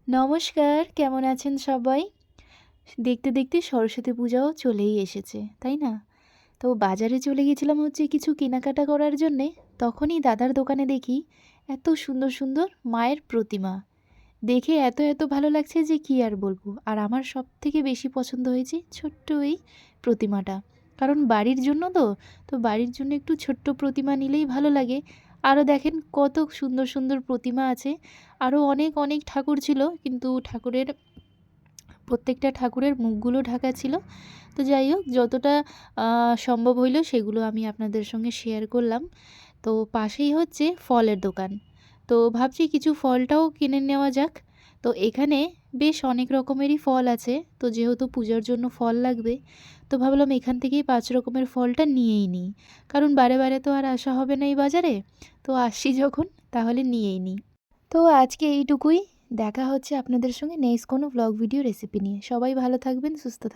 নমস্কার, কেমন আছেন সবাই? দেখতে, দেখতে সরস্বতী পূজাও চলেই এসেছে, তাই না? তো বাজারে চলে গেছিলাম হচ্ছে কিছু কেনাকাটা করার জন্যে। তখনই দাদার দোকানে দেখি এত সুন্দর, সুন্দর মায়ের প্রতিমা। দেখে এত ভালো লাগছে যে কি আর বলবো। আর আমার সবথেকে বেশি পছন্দ হয়েছে ছোট্ট এই প্রতিমাটা। কারণ বাড়ির জন্য তো বাড়ির জন্য একটু ছোট্ট প্রতিমা নিলেই ভালো লাগে। আরও দেখেন কত সুন্দর, সুন্দর প্রতিমা আছে। আরও অনেক ঠাকুর ছিল, কিন্তু প্রত্যেকটা ঠাকুরের মুখগুলো ঢাকা ছিল। তো যাই হোক, যতটা সম্ভব হইল সেগুলো আমি আপনাদের সঙ্গে শেয়ার করলাম। তো পাশেই হচ্ছে ফলের দোকান। তো ভাবছি কিছু ফলটাও কিনে নেওয়া যাক। তো এখানে বেশ অনেক রকমেরই ফল আছে। তো যেহেতু পূজার জন্য ফল লাগবে, তো ভাবলাম এখান থেকেই ৫ রকমের ফলটা নিয়েই নিই। কারণ বারে তো আর আসা হবে না এই বাজারে। তো আসছি যখন তাহলে নিয়েই নিই। তো আজকে এইটুকুই। দেখা হচ্ছে আপনাদের সঙ্গে নেক্সট কোনো ভ্লগ ভিডিও রেসিপি নিয়ে। সবাই ভালো থাকবেন, সুস্থ থাকবেন।